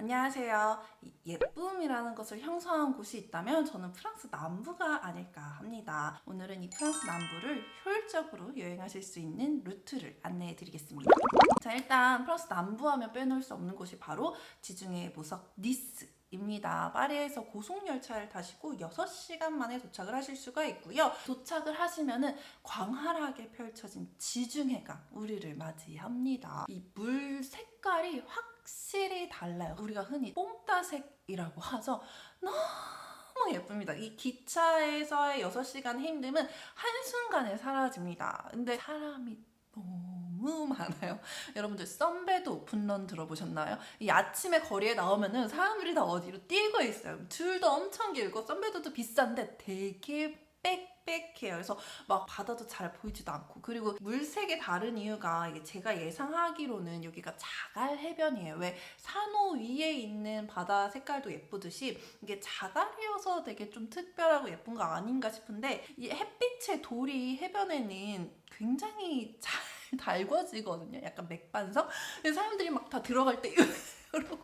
안녕하세요. 이 예쁨이라는 것을 형성한 곳이 있다면 저는 프랑스 남부가 아닐까 합니다. 오늘은 이 프랑스 남부를 효율적으로 여행하실 수 있는 루트를 안내해 드리겠습니다. 자, 일단 프랑스 남부 하면 빼놓을 수 없는 곳이 바로 지중해 보석 니스 입니다. 파리에서 고속열차를 타시고 6시간 만에 도착을 하실 수가 있고요. 도착을 하시면은 광활하게 펼쳐진 지중해가 우리를 맞이합니다. 이 물 색깔이 확실히 달라요. 우리가 흔히 뽕따색이라고 하죠. 너무 예쁩니다. 이 기차에서의 6시간 힘듦은 한순간에 사라집니다. 근데 사람이 너무 많아요. 여러분들 썬베드 오픈런 들어보셨나요? 이 아침에 거리에 나오면은 사람들이 다 어디로 뛰고 있어요. 줄도 엄청 길고 썬베드도 비싼데 되게 빽빽해요. 그래서 막 바다도 잘 보이지도 않고, 그리고 물색이 다른 이유가 이게 제가 예상하기로는 여기가 자갈 해변이에요. 왜 산호 위에 있는 바다 색깔도 예쁘듯이 이게 자갈이어서 되게 좀 특별하고 예쁜 거 아닌가 싶은데, 이 햇빛의 돌이 해변에는 굉장히 잘 달궈지거든요. 약간 맥반석. 그래서 사람들이 막 다 들어갈 때 이러고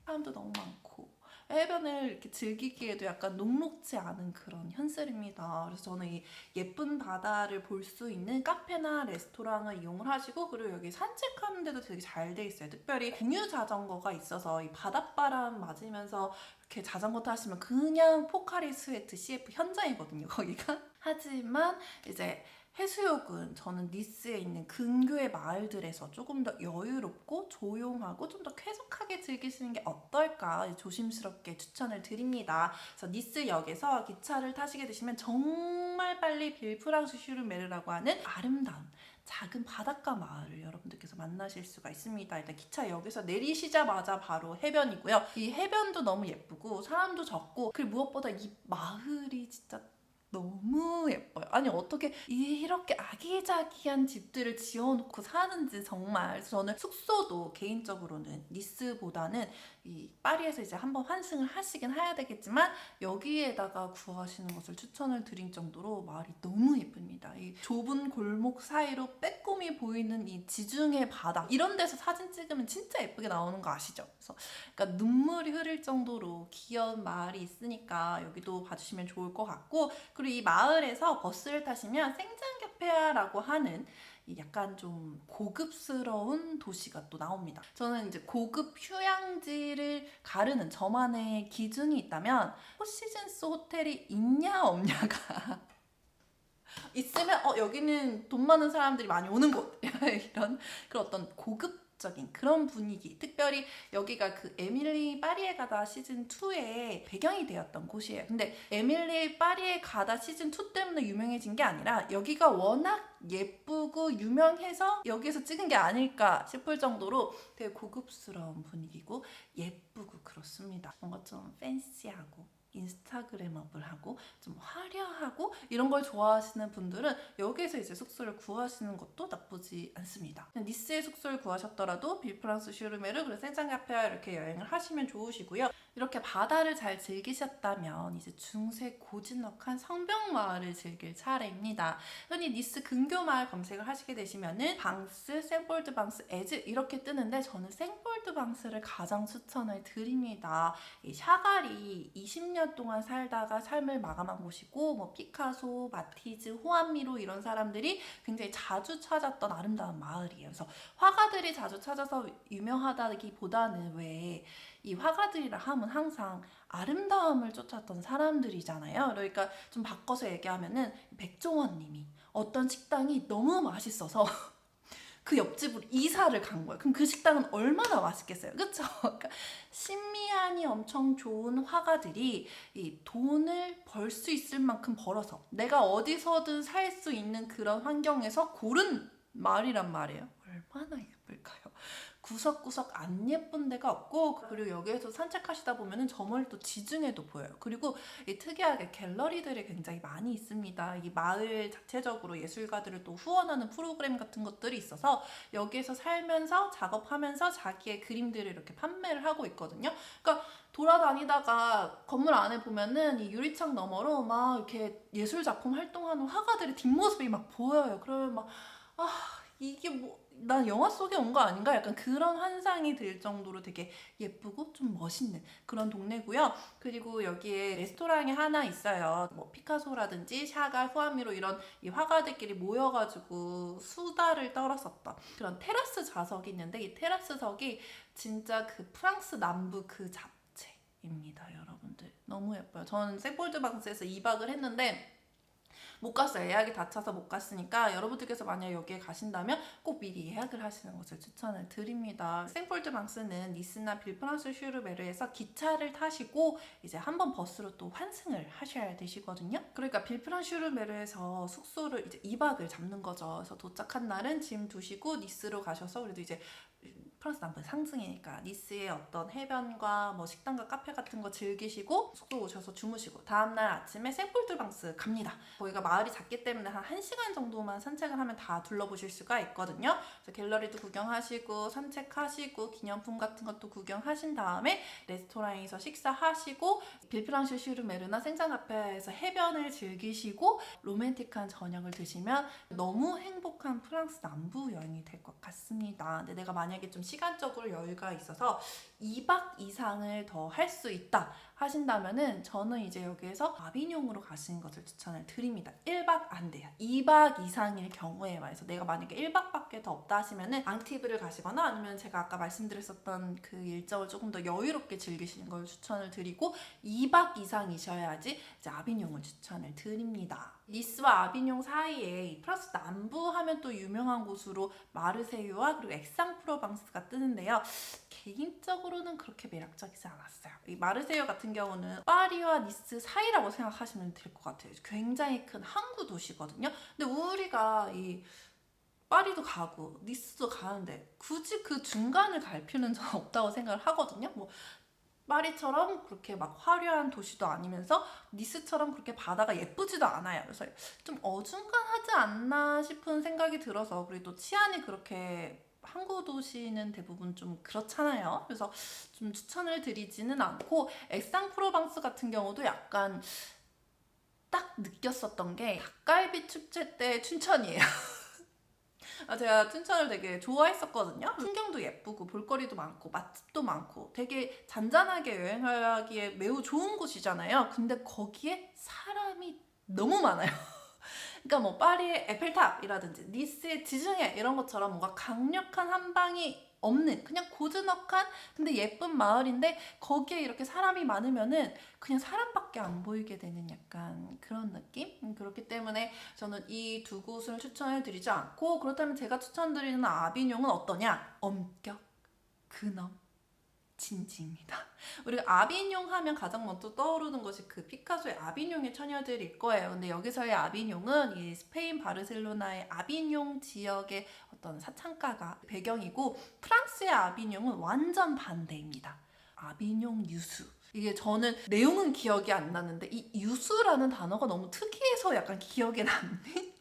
사람도 너무 많고 해변을 이렇게 즐기기에도 약간 녹록지 않은 그런 현실입니다. 그래서 저는 이 예쁜 바다를 볼 수 있는 카페나 레스토랑을 이용을 하시고, 그리고 여기 산책하는 데도 되게 잘 돼 있어요. 특별히 공유 자전거가 있어서 이 바닷바람 맞으면서 이렇게 자전거 타시면 그냥 포카리 스웨트 CF 현장이거든요, 거기가. 하지만 이제 해수욕은 저는 니스에 있는 근교의 마을들에서 조금 더 여유롭고 조용하고 좀 더 쾌적하게 즐기시는 게 어떨까 조심스럽게 추천을 드립니다. 그래서 니스역에서 기차를 타시게 되시면 정말 빨리 빌프랑스 슈르메르라고 하는 아름다운 작은 바닷가 마을을 여러분들께서 만나실 수가 있습니다. 일단 기차역에서 내리시자마자 바로 해변이고요. 이 해변도 너무 예쁘고 사람도 적고, 그리고 무엇보다 이 마을이 진짜 너무 예뻐요. 아니 어떻게 이렇게 아기자기한 집들을 지어놓고 사는지 정말. 그래서 저는 숙소도 개인적으로는 니스보다는 이 파리에서 이제 한번 환승을 하시긴 해야 되겠지만 여기에다가 구하시는 것을 추천을 드린 정도로 마을이 너무 예쁩니다. 이 좁은 골목 사이로 빼꼼히 보이는 이 지중해 바다, 이런 데서 사진 찍으면 진짜 예쁘게 나오는 거 아시죠? 그래서 그러니까 눈물이 흐를 정도로 귀여운 마을이 있으니까 여기도 봐주시면 좋을 것 같고, 그리고 이 마을에서 버스를 타시면 생장교페아라고 하는 약간 좀 고급스러운 도시가 또 나옵니다. 저는 이제 고급 휴양지를 가르는 저만의 기준이 있다면 포시즌스 호텔이 있냐 없냐가 있으면 여기는 돈 많은 사람들이 많이 오는 곳 이런 그런 어떤 고급적인 그런 분위기. 특별히 여기가 그 에밀리 파리에 가다 시즌 2의 배경이 되었던 곳이에요. 근데 에밀리 파리에 가다 시즌 2 때문에 유명해진 게 아니라 여기가 워낙 예쁘고 유명해서 여기서 찍은 게 아닐까 싶을 정도로 되게 고급스러운 분위기고 예쁘고 그렇습니다. 뭔가 좀 팬시하고 인스타그램업을 좀 화려하고 이런 걸 좋아하시는 분들은 여기에서 이제 숙소를 구하시는 것도 나쁘지 않습니다. 니스에 숙소를 구하셨더라도 빌프랑스 슈르메르 그리고 생장카페아 이렇게 여행을 하시면 좋으시고요. 이렇게 바다를 잘 즐기셨다면 이제 중세 고즈넉한 성벽마을을 즐길 차례입니다. 흔히 니스 근교 마을 검색을 하시게 되시면은 방스, 생폴드 방스, 에즈 이렇게 뜨는데 저는 생폴드 방스를 가장 추천을 드립니다. 이 샤갈이 20년 동안 살다가 삶을 마감한 곳이고, 뭐 피카소, 마티즈, 호암미로 이런 사람들이 굉장히 자주 찾았던 아름다운 마을이에요. 그래서 화가들이 자주 찾아서 유명하다기보다는 왜 이 화가들이라 하면 항상 아름다움을 쫓았던 사람들이잖아요. 그러니까 좀 바꿔서 얘기하면은 백종원님이 어떤 식당이 너무 맛있어서 그 옆집으로 이사를 간 거예요. 그럼 그 식당은 얼마나 맛있겠어요, 그쵸? 그러니까 신미안이 엄청 좋은 화가들이 이 돈을 벌 수 있을 만큼 벌어서 내가 어디서든 살 수 있는 그런 환경에서 고른 마을이란 말이에요. 얼마나 예쁠까요? 구석구석 안 예쁜 데가 없고, 그리고 여기에서 산책하시다 보면은 저 멀리 또 지중해도 보여요. 그리고 이 특이하게 갤러리들이 굉장히 많이 있습니다. 이 마을 자체적으로 예술가들을 또 후원하는 프로그램 같은 것들이 있어서 여기에서 살면서 작업하면서 자기의 그림들을 이렇게 판매를 하고 있거든요. 그러니까 돌아다니다가 건물 안에 보면은 이 유리창 너머로 막 이렇게 예술 작품 활동하는 화가들의 뒷모습이 막 보여요. 그러면 막 이게 뭐 난 영화 속에 온 거 아닌가? 약간 그런 환상이 들 정도로 되게 예쁘고 좀 멋있는 그런 동네고요. 그리고 여기에 레스토랑이 하나 있어요. 뭐 피카소라든지 샤갈, 후아미로 이런 이 화가들끼리 모여가지고 수다를 떨었었던 그런 테라스 좌석이 있는데, 이 테라스석이 진짜 그 프랑스 남부 그 잡채입니다, 여러분들. 너무 예뻐요. 저는 생폴드방스에서 2박을 했는데 못 갔어요. 예약이 다 차서 못 갔으니까 여러분들께서 만약 여기에 가신다면 꼭 미리 예약을 하시는 것을 추천을 드립니다. 생폴드방스는 니스나 빌프란스 슈르베르에서 기차를 타시고 이제 한번 버스로 또 환승을 하셔야 되시거든요. 그러니까 빌프란스 슈르베르에서 숙소를 이제 2박을 잡는 거죠. 그래서 도착한 날은 짐 두시고 니스로 가셔서, 그래도 이제 프랑스 남부 상승이니까 니스의 어떤 해변과 뭐 식당과 카페 같은 거 즐기시고 숙소 오셔서 주무시고 다음날 아침에 생폴드방스 갑니다. 거기가 마을이 작기 때문에 한 1시간 정도만 산책을 하면 다 둘러보실 수가 있거든요. 그래서 갤러리도 구경하시고 산책하시고 기념품 같은 것도 구경하신 다음에 레스토랑에서 식사하시고 빌프란슈 슈르메르나 생산 카페에서 해변을 즐기시고 로맨틱한 저녁을 드시면 너무 행복한 프랑스 남부 여행이 될 것 같습니다. 근데 내가 만약에 좀 시간적으로 여유가 있어서 2박 이상을 더 할 수 있다 하신다면은 저는 이제 여기에서 아비뇽으로 가시는 것을 추천을 드립니다. 1박 안 돼요. 2박 이상일 경우에만 해서, 내가 만약에 1박밖에 더 없다 하시면은 앙티브를 가시거나 아니면 제가 아까 말씀드렸었던 그 일정을 조금 더 여유롭게 즐기시는 걸 추천을 드리고 2박 이상이셔야지 이제 아비뇽을 추천을 드립니다. 니스와 아비뇽 사이에 프랑스 남부 하면 또 유명한 곳으로 마르세유와 그리고 액상프로방스가 뜨는데요. 개인적으로는 그렇게 매력적이지 않았어요. 이 마르세유 같은 경우는 파리와 니스 사이라고 생각하시면 될 것 같아요. 굉장히 큰 항구 도시거든요. 근데 우리가 이 파리도 가고 니스도 가는데 굳이 그 중간을 갈 필요는 저는 없다고 생각을 하거든요. 뭐 파리처럼 그렇게 막 화려한 도시도 아니면서 니스처럼 그렇게 바다가 예쁘지도 않아요. 그래서 좀 어중간하지 않나 싶은 생각이 들어서, 그리고 또 치안이 그렇게 항구 도시는 대부분 좀 그렇잖아요. 그래서 좀 추천을 드리지는 않고, 액상프로방스 같은 경우도 약간 딱 느꼈었던 게 닭갈비 축제 때 춘천이에요. 제가 춘천을 되게 좋아했었거든요. 풍경도 예쁘고 볼거리도 많고 맛집도 많고 되게 잔잔하게 여행하기에 매우 좋은 곳이잖아요. 근데 거기에 사람이 너무 많아요. 그러니까 뭐 파리의 에펠탑이라든지 니스의 지중해 이런 것처럼 뭔가 강력한 한방이 없는 그냥 고즈넉한 근데 예쁜 마을인데, 거기에 이렇게 사람이 많으면은 그냥 사람밖에 안 보이게 되는 약간 그런 느낌? 그렇기 때문에 저는 이 두 곳을 추천해 드리지 않고, 그렇다면 제가 추천드리는 아비뇽은 어떠냐? 엄격, 근엄, 진지입니다. 우리가 아비뇽 하면 가장 먼저 떠오르는 것이 그 피카소의 아비뇽의 처녀들일 거예요. 근데 여기서의 아비뇽은 이 스페인 바르셀로나의 아비뇽 지역의 어떤 사창가가 배경이고, 프랑스의 아비뇽은 완전 반대입니다. 아비뇽 유수. 이게 저는 내용은 기억이 안 나는데 이 유수라는 단어가 너무 특이해서 약간 기억에 남는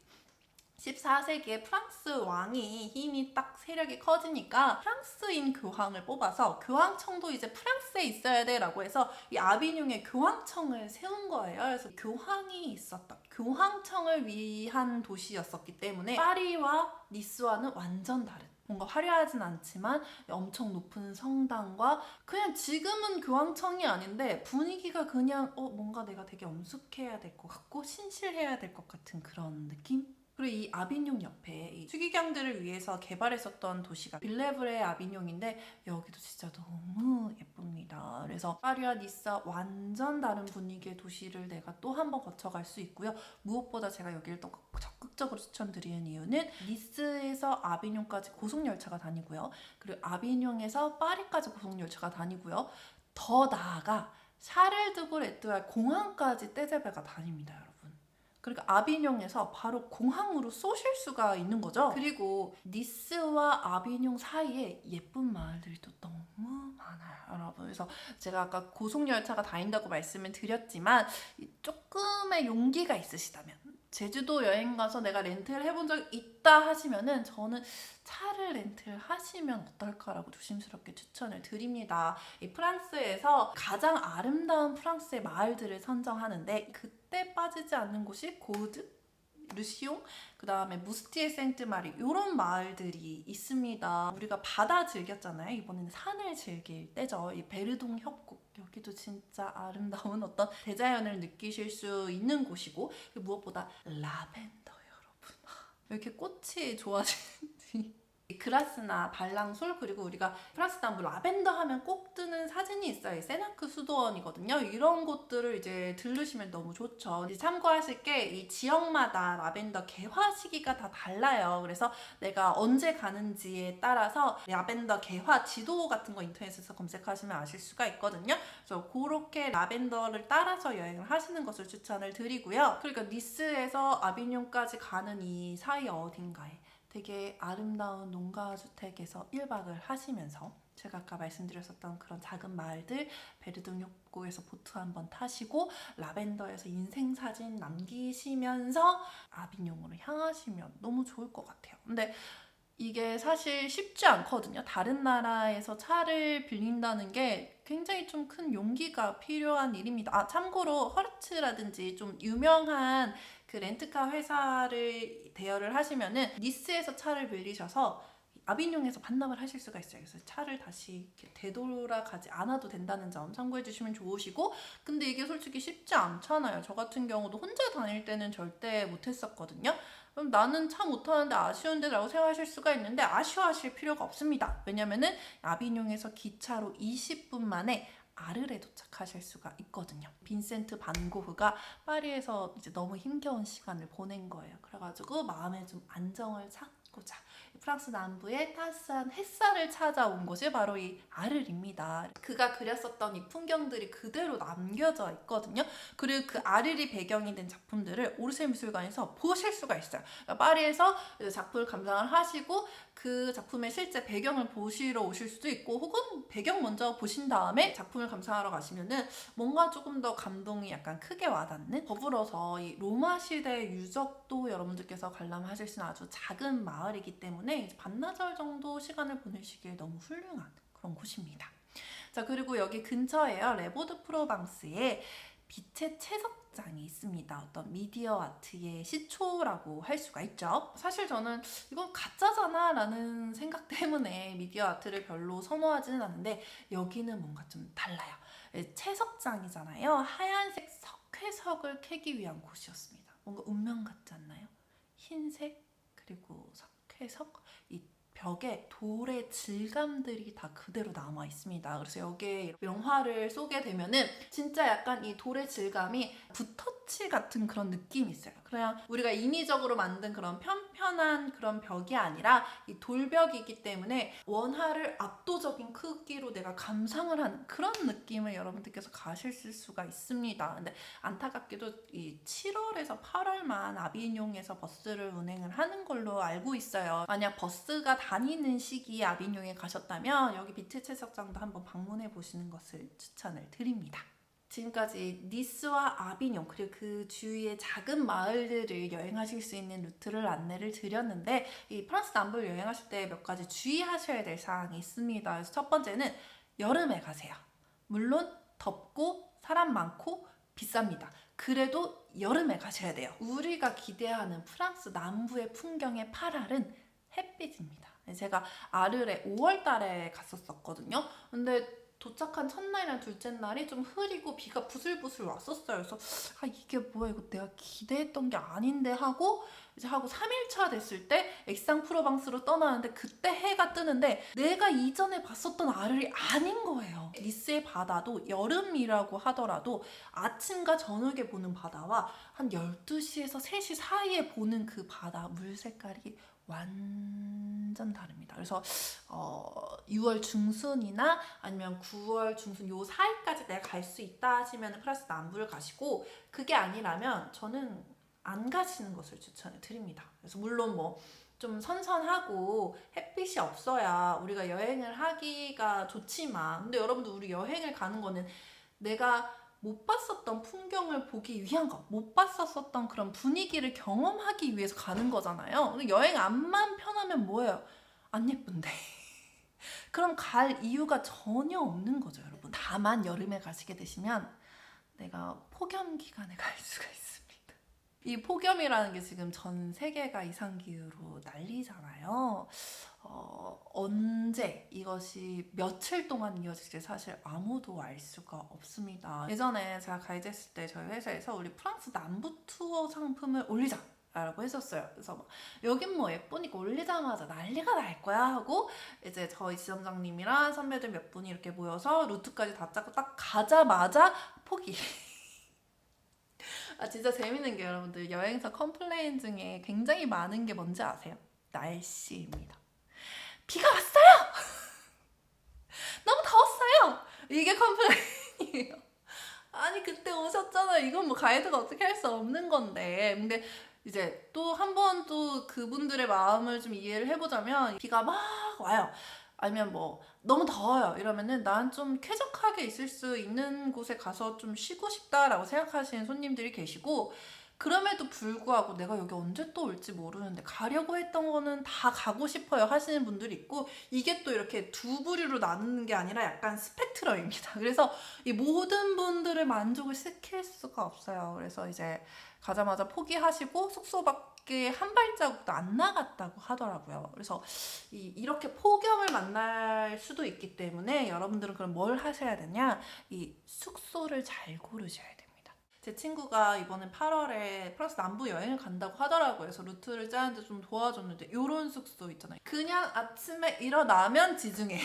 14세기에 프랑스 왕이 힘이 딱 세력이 커지니까 프랑스인 교황을 뽑아서 교황청도 이제 프랑스에 있어야 돼 라고 해서 이 아비뇽에 교황청을 세운 거예요. 그래서 교황이 있었던 교황청을 위한 도시였었기 때문에 파리와 니스와는 완전 다른, 뭔가 화려하진 않지만 엄청 높은 성당과 그냥 지금은 교황청이 아닌데 분위기가 그냥 뭔가 내가 되게 엄숙해야 될 것 같고 신실해야 될 것 같은 그런 느낌? 그리고 이 아비뇽 옆에 이 추기경들을 위해서 개발했었던 도시가 빌레브레 아비뇽인데 여기도 진짜 너무 예쁩니다. 그래서 파리와 니스와 완전 다른 분위기의 도시를 내가 또 한 번 거쳐갈 수 있고요. 무엇보다 제가 여기를 또 적극적으로 추천드리는 이유는 니스에서 아비뇽까지 고속열차가 다니고요. 그리고 아비뇽에서 파리까지 고속열차가 다니고요. 더 나아가 샤를드골 에뚜알 공항까지 떼제베가 다닙니다, 여러분. 그러니까 아비뇽에서 바로 공항으로 쏘실 수가 있는 거죠. 그리고 니스와 아비뇽 사이에 예쁜 마을들이 또 너무 많아요, 여러분. 그래서 제가 아까 고속열차가 다닌다고 말씀을 드렸지만 조금의 용기가 있으시다면, 제주도 여행 가서 내가 렌트를 해본 적 있다 하시면은 저는 차를 렌트를 하시면 어떨까라고 조심스럽게 추천을 드립니다. 이 프랑스에서 가장 아름다운 프랑스의 마을들을 선정하는데 그때 빠지지 않는 곳이 고드? 르시옹, 그 다음에 무스티에 생트마리 이런 마을들이 있습니다. 우리가 바다 즐겼잖아요. 이번에는 산을 즐길 때죠. 이 베르동 협곡, 여기도 진짜 아름다운 어떤 대자연을 느끼실 수 있는 곳이고, 무엇보다 라벤더 여러분, 왜 이렇게 꽃이 좋아지는지. 그라스나 발랑솔, 그리고 우리가 프랑스 남부 라벤더 하면 꼭 뜨는 사진이 있어요. 이 세나크 수도원이거든요. 이런 곳들을 이제 들르시면 너무 좋죠. 이제 참고하실 게 이 지역마다 라벤더 개화 시기가 다 달라요. 그래서 내가 언제 가는지에 따라서 라벤더 개화 지도 같은 거 인터넷에서 검색하시면 아실 수가 있거든요. 그래서 그렇게 라벤더를 따라서 여행을 하시는 것을 추천을 드리고요. 그러니까 니스에서 아비뇽까지 가는 이 사이 어딘가에 되게 아름다운 농가주택에서 1박을 하시면서 제가 아까 말씀드렸었던 그런 작은 마을들, 베르둥 협곡에서 보트 한번 타시고 라벤더에서 인생사진 남기시면서 아비뇽으로 향하시면 너무 좋을 것 같아요. 근데 이게 사실 쉽지 않거든요. 다른 나라에서 차를 빌린다는 게 굉장히 좀 큰 용기가 필요한 일입니다. 참고로 허르츠라든지 좀 유명한 그 렌트카 회사를 대여를 하시면은 니스에서 차를 빌리셔서 아비뇽에서 반납을 하실 수가 있어요. 그래서 차를 다시 이렇게 되돌아가지 않아도 된다는 점 참고해 주시면 좋으시고, 근데 이게 솔직히 쉽지 않잖아요. 저 같은 경우도 혼자 다닐 때는 절대 못했었거든요. 그럼 나는 차 못하는데 아쉬운데 라고 생각하실 수가 있는데 아쉬워하실 필요가 없습니다. 왜냐면은 아비뇽에서 기차로 20분 만에 아르레 도착하실 수가 있거든요. 빈센트 반 고흐가 파리에서 이제 너무 힘겨운 시간을 보낸 거예요. 그래가지고 마음에 좀 안정을 찾고자 프랑스 남부의 따스한 햇살을 찾아온 곳이 바로 이 아르르입니다. 그가 그렸었던 이 풍경들이 그대로 남겨져 있거든요. 그리고 그 아르르 배경이 된 작품들을 오르세 미술관에서 보실 수가 있어요. 그러니까 파리에서 작품을 감상을 하시고 그 작품의 실제 배경을 보시러 오실 수도 있고, 혹은 배경 먼저 보신 다음에 작품을 감상하러 가시면은 뭔가 조금 더 감동이 약간 크게 와닿는, 더불어서 이 로마 시대 유적도 여러분들께서 관람하실 수 있는 아주 작은 마을이기 때문에 이제 반나절 정도 시간을 보내시기에 너무 훌륭한 그런 곳입니다. 자, 그리고 여기 근처에요, 레보드 프로방스에 빛의 채석장이 있습니다. 어떤 미디어 아트의 시초라고 할 수가 있죠. 사실 저는 이건 가짜잖아 라는 생각 때문에 미디어 아트를 별로 선호하지는 않는데, 여기는 뭔가 좀 달라요. 채석장이잖아요. 하얀색 석회석을 캐기 위한 곳이었습니다. 뭔가 운명 같지 않나요? 흰색 그리고 석회석, 이 벽에 돌의 질감들이 다 그대로 남아 있습니다. 그래서 여기에 명화를 쏘게 되면은 진짜 약간 이 돌의 질감이 붓터치 같은 그런 느낌이 있어요. 그냥 우리가 인위적으로 만든 그런 편편한 그런 벽이 아니라 이 돌벽이기 때문에 원화를 압도적인 크기로 내가 감상을 하는 그런 느낌을 여러분들께서 가실 수가 있습니다. 근데 안타깝게도 이 7월에서 8월만 아비뇽에서 버스를 운행을 하는 걸로 알고 있어요. 만약 버스가 다니는 시기에 아비뇽에 가셨다면 여기 빛의 채석장도 한번 방문해 보시는 것을 추천을 드립니다. 지금까지 니스와 아비뇽 그리고 그 주위의 작은 마을들을 여행하실 수 있는 루트를 안내를 드렸는데, 이 프랑스 남부를 여행하실 때 몇 가지 주의하셔야 될 사항이 있습니다. 그래서 첫 번째는 여름에 가세요. 물론 덥고 사람 많고 비쌉니다. 그래도 여름에 가셔야 돼요. 우리가 기대하는 프랑스 남부의 풍경의 8알은 햇빛입니다. 제가 아르레 5월 달에 갔었거든요. 근데 도착한 첫날이랑 둘째 날이 좀 흐리고 비가 부슬부슬 왔었어요. 그래서 이게 뭐야, 이거 내가 기대했던 게 아닌데 하고 3일차 됐을 때 액상프로방스로 떠나는데 그때 해가 뜨는데 내가 이전에 봤었던 아르이 아닌 거예요. 니스의 바다도 여름이라고 하더라도 아침과 저녁에 보는 바다와 한 12시에서 3시 사이에 보는 그 바다 물 색깔이 완전 다릅니다. 그래서 6월 중순이나 아니면 9월 중순 요 사이까지 내가 갈 수 있다 하시면 프랑스 남부를 가시고, 그게 아니라면 저는 안 가시는 것을 추천을 드립니다. 그래서 물론 뭐 좀 선선하고 햇빛이 없어야 우리가 여행을 하기가 좋지만, 근데 여러분들 우리 여행을 가는 거는 내가 못 봤었던 풍경을 보기 위한 거, 못 봤었던 그런 분위기를 경험하기 위해서 가는 거잖아요. 근데 여행 안만 편하면 뭐예요? 안 예쁜데. 그럼 갈 이유가 전혀 없는 거죠, 여러분. 다만 여름에 가시게 되시면 내가 폭염 기간에 갈 수가 있습니다. 이 폭염이라는 게 지금 전 세계가 이상기후로 난리잖아요. 언제 이것이 며칠 동안 이어질지 사실 아무도 알 수가 없습니다. 예전에 제가 가이드했을 때 저희 회사에서 우리 프랑스 남부 투어 상품을 올리자 라고 했었어요. 그래서 막 여긴 뭐 예쁘니까 올리자마자 난리가 날 거야 하고 이제 저희 지점장님이랑 선배들 몇 분이 이렇게 모여서 루트까지 다 짜고 딱 가자마자 포기. 아 진짜 재밌는 게 여러분들 여행사 컴플레인 중에 굉장히 많은 게 뭔지 아세요? 날씨입니다. 비가 왔어요! 너무 더웠어요! 이게 컴플레인이에요. 아니 그때 오셨잖아요. 이건 뭐 가이드가 어떻게 할 수 없는 건데. 근데 이제 또 한 번 또 그분들의 마음을 좀 이해를 해보자면 비가 막 와요. 아니면 뭐 너무 더워요 이러면은 난 좀 쾌적하게 있을 수 있는 곳에 가서 좀 쉬고 싶다라고 생각하시는 손님들이 계시고, 그럼에도 불구하고 내가 여기 언제 또 올지 모르는데 가려고 했던 거는 다 가고 싶어요 하시는 분들이 있고, 이게 또 이렇게 두 부류로 나누는 게 아니라 약간 스펙트럼입니다. 그래서 이 모든 분들을 만족을 시킬 수가 없어요. 그래서 이제 가자마자 포기하시고 숙소 밖에 한 발자국도 안 나갔다고 하더라고요. 그래서 이렇게 폭염을 만날 수도 있기 때문에 여러분들은 그럼 뭘 하셔야 되냐? 이 숙소를 잘 고르셔야 됩니다. 제 친구가 이번에 8월에 프랑스 남부 여행을 간다고 하더라고요. 그래서 루트를 짜는데 좀 도와줬는데 요런 숙소 있잖아요. 그냥 아침에 일어나면 지중해.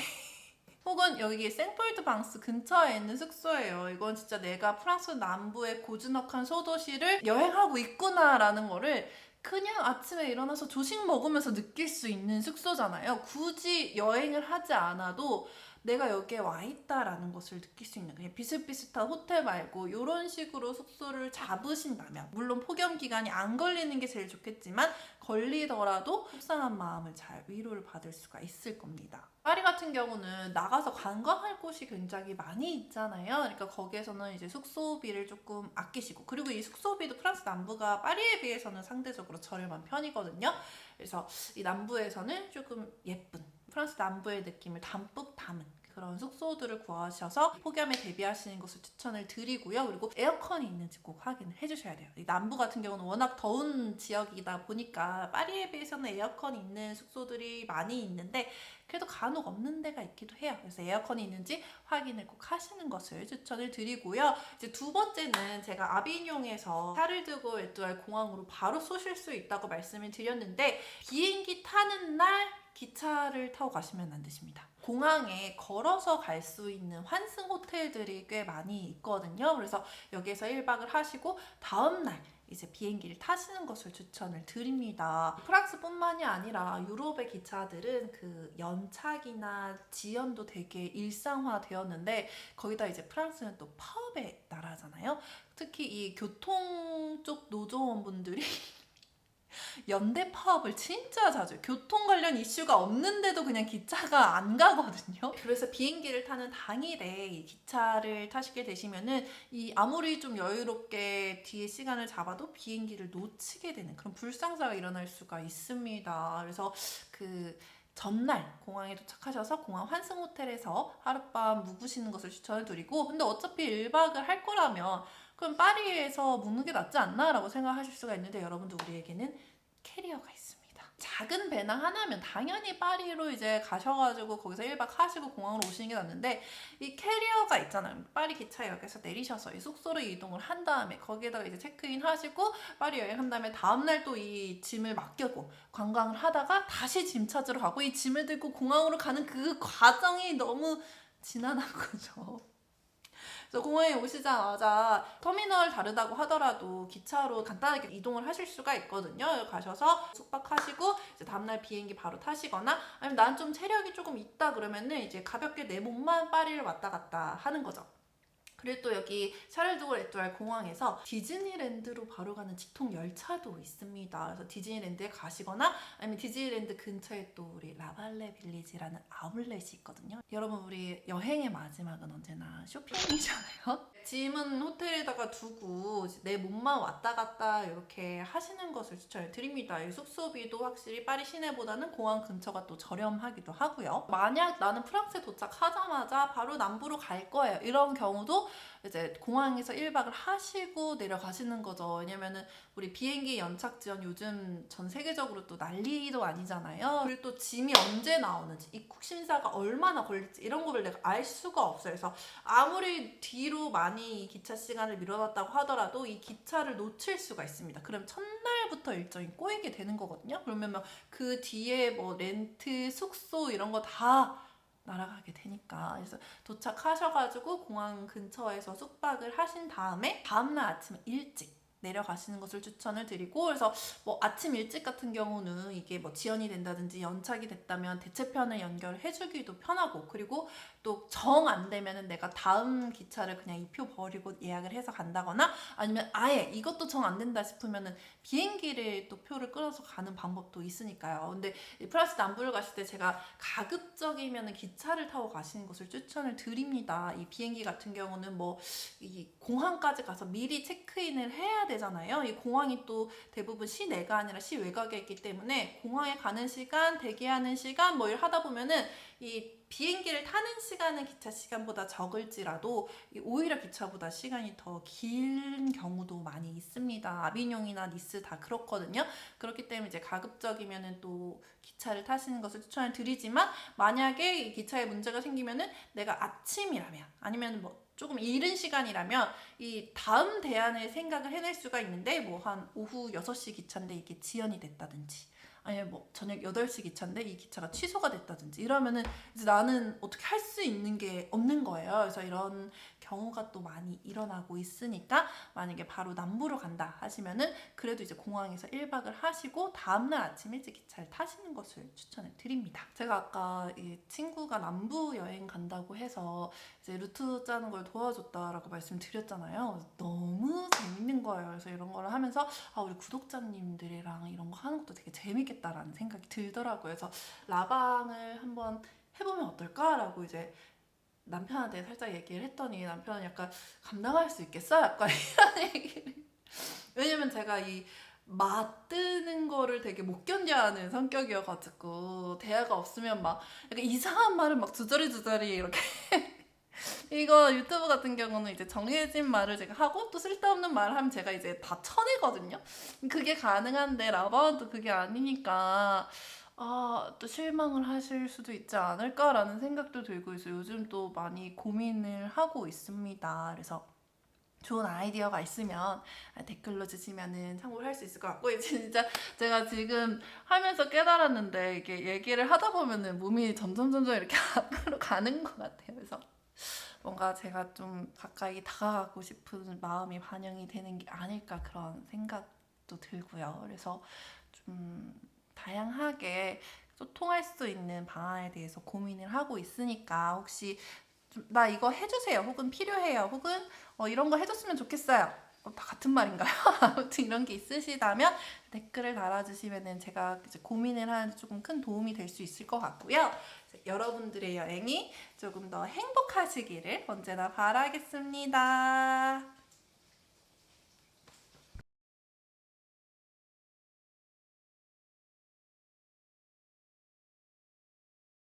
혹은 여기 생폴드 방스 근처에 있는 숙소예요. 이건 진짜 내가 프랑스 남부의 고즈넉한 소도시를 여행하고 있구나라는 거를 그냥 아침에 일어나서 조식 먹으면서 느낄 수 있는 숙소잖아요. 굳이 여행을 하지 않아도 내가 여기에 와 있다라는 것을 느낄 수 있는, 그냥 비슷비슷한 호텔 말고 이런 식으로 숙소를 잡으신다면, 물론 폭염 기간이 안 걸리는 게 제일 좋겠지만 걸리더라도 속상한 마음을 잘 위로를 받을 수가 있을 겁니다. 파리 같은 경우는 나가서 관광할 곳이 굉장히 많이 있잖아요. 그러니까 거기에서는 이제 숙소비를 조금 아끼시고, 그리고 이 숙소비도 프랑스 남부가 파리에 비해서는 상대적으로 저렴한 편이거든요. 그래서 이 남부에서는 조금 예쁜 프랑스 남부의 느낌을 담뿍 담은 그런 숙소들을 구하셔서 폭염에 대비하시는 것을 추천을 드리고요. 그리고 에어컨이 있는지 꼭 확인을 해주셔야 돼요. 이 남부 같은 경우는 워낙 더운 지역이다 보니까 파리에 비해서는 에어컨이 있는 숙소들이 많이 있는데 그래도 간혹 없는 데가 있기도 해요. 그래서 에어컨이 있는지 확인을 꼭 하시는 것을 추천을 드리고요. 이제 두 번째는 제가 아비뇽에서 샤를 드고 에뚜알 공항으로 바로 쏘실 수 있다고 말씀을 드렸는데, 비행기 타는 날 기차를 타고 가시면 안 되십니다. 공항에 걸어서 갈 수 있는 환승 호텔들이 꽤 많이 있거든요. 그래서 여기에서 1박을 하시고 다음날 이제 비행기를 타시는 것을 추천을 드립니다. 프랑스뿐만이 아니라 유럽의 기차들은 그 연착이나 지연도 되게 일상화되었는데, 거기다 이제 프랑스는 또 파업의 나라잖아요. 특히 이 교통 쪽 노조원분들이 연대 파업을 진짜 자주, 교통 관련 이슈가 없는데도 그냥 기차가 안 가거든요. 그래서 비행기를 타는 당일에 이 기차를 타시게 되시면은 이 아무리 좀 여유롭게 뒤에 시간을 잡아도 비행기를 놓치게 되는 그런 불상사가 일어날 수가 있습니다. 그래서 그 전날 공항에 도착하셔서 공항 환승 호텔에서 하룻밤 묵으시는 것을 추천을 드리고, 근데 어차피 1박을 할 거라면 그럼 파리에서 묵는 게 낫지 않나? 라고 생각하실 수가 있는데, 여러분들 우리에게는 캐리어가 있습니다. 작은 배낭 하나면 당연히 파리로 이제 가셔가지고 거기서 1박 하시고 공항으로 오시는 게 낫는데, 이 캐리어가 있잖아요. 파리 기차역에서 내리셔서 이 숙소로 이동을 한 다음에 거기에다가 이제 체크인 하시고 파리 여행한 다음에 다음날 또 이 짐을 맡기고 관광을 하다가 다시 짐 찾으러 가고 이 짐을 들고 공항으로 가는 그 과정이 너무 지난한 거죠. 그래서 공항에 오시자마자 터미널 다르다고 하더라도 기차로 간단하게 이동을 하실 수가 있거든요. 가셔서 숙박하시고 이제 다음날 비행기 바로 타시거나, 아니면 난 좀 체력이 조금 있다 그러면은 이제 가볍게 내 몸만 파리를 왔다 갔다 하는 거죠. 그리고 또 여기 샤를드골 에뚜알 공항에서 디즈니랜드로 바로 가는 직통 열차도 있습니다. 그래서 디즈니랜드에 가시거나 아니면 디즈니랜드 근처에 또 우리 라발레 빌리지라는 아울렛이 있거든요. 여러분 우리 여행의 마지막은 언제나 쇼핑이잖아요. 짐은 호텔에다가 두고 내 몸만 왔다 갔다 이렇게 하시는 것을 추천을 드립니다. 이 숙소비도 확실히 파리 시내보다는 공항 근처가 또 저렴하기도 하고요. 만약 나는 프랑스에 도착하자마자 바로 남부로 갈 거예요. 이런 경우도 이제 공항에서 1박을 하시고 내려가시는 거죠. 왜냐면은 우리 비행기 연착 지연 요즘 전 세계적으로 또 난리도 아니잖아요. 그리고 또 짐이 언제 나오는지, 입국 심사가 얼마나 걸릴지 이런 거를 내가 알 수가 없어요. 그래서 아무리 뒤로 많이 기차 시간을 밀어놨다고 하더라도 이 기차를 놓칠 수가 있습니다. 그럼 첫날부터 일정이 꼬이게 되는 거거든요. 그러면 그 뒤에 뭐 렌트, 숙소 이런 거 다 날아가게 되니까. 그래서 도착하셔가지고 공항 근처에서 숙박을 하신 다음에 다음날 아침에 일찍 내려가시는 것을 추천을 드리고, 그래서 뭐 아침 일찍 같은 경우는 이게 뭐 지연이 된다든지 연착이 됐다면 대체편을 연결해 주기도 편하고, 그리고 또 정 안 되면은 내가 다음 기차를 그냥 이 표 버리고 예약을 해서 간다거나, 아니면 아예 이것도 정 안 된다 싶으면은 비행기를 또 표를 끊어서 가는 방법도 있으니까요. 근데 프랑스 남부를 가실 때 제가 가급적이면은 기차를 타고 가시는 것을 추천을 드립니다. 이 비행기 같은 경우는 뭐 이 공항까지 가서 미리 체크인을 해야 되잖아요. 이 공항이 또 대부분 시내가 아니라 시외곽에 있기 때문에 공항에 가는 시간, 대기하는 시간 뭐 하다 보면은 이 비행기를 타는 시간은 기차 시간보다 적을지라도 오히려 기차보다 시간이 더 긴 경우도 많이 있습니다. 아비뇽이나 니스 다 그렇거든요. 그렇기 때문에 이제 가급적이면은 또 기차를 타시는 것을 추천을 드리지만, 만약에 이 기차에 문제가 생기면은 내가 아침이라면 아니면 뭐 조금 이른 시간이라면 이 다음 대안을 생각을 해낼 수가 있는데, 뭐 한 오후 6시 기차인데 이게 지연이 됐다든지, 아니면 뭐 저녁 8시 기차인데 이 기차가 취소가 됐다든지 이러면은 이제 나는 어떻게 할 수 있는 게 없는 거예요. 그래서 이런 경우가 또 많이 일어나고 있으니까, 만약에 바로 남부로 간다 하시면은 그래도 이제 공항에서 1박을 하시고 다음날 아침 일찍 기차를 타시는 것을 추천을 드립니다. 제가 아까 이 친구가 남부 여행 간다고 해서 이제 루트 짜는 걸 도와줬다라고 말씀드렸잖아요. 너무 재밌는 거예요. 그래서 이런 거를 하면서 우리 구독자님들이랑 이런 거 하는 것도 되게 재밌겠다라는 생각이 들더라고요. 그래서 라방을 한번 해보면 어떨까라고 이제 남편한테 살짝 얘기를 했더니, 남편은 약간 감당할 수 있겠어? 약간 이런 얘기를. 왜냐면 제가 이 맞드는 거를 되게 못 견뎌하는 성격이어가지고, 대화가 없으면 막 약간 이상한 말을 막 주저리 이렇게 이거 유튜브 같은 경우는 이제 정해진 말을 제가 하고 또 쓸데없는 말을 하면 제가 이제 다 쳐내거든요. 그게 가능한데 라바는 또 그게 아니니까 또 실망을 하실 수도 있지 않을까라는 생각도 들고 있어요. 요즘 또 많이 고민을 하고 있습니다. 그래서 좋은 아이디어가 있으면 댓글로 주시면은 참고를 할 수 있을 것 같고, 이제 진짜 제가 지금 하면서 깨달았는데, 이게 얘기를 하다 보면은 몸이 점점 이렇게 앞으로 가는 것 같아요. 그래서 뭔가 제가 좀 가까이 다가가고 싶은 마음이 반영이 되는 게 아닐까, 그런 생각도 들고요. 그래서 좀 다양하게 소통할 수 있는 방안에 대해서 고민을 하고 있으니까, 혹시 나 이거 해주세요, 혹은 필요해요, 혹은 이런 거 해줬으면 좋겠어요, 다 같은 말인가요? 아무튼 이런 게 있으시다면 댓글을 달아주시면 제가 이제 고민을 하는데 조금 큰 도움이 될 수 있을 것 같고요. 여러분들의 여행이 조금 더 행복하시기를 언제나 바라겠습니다.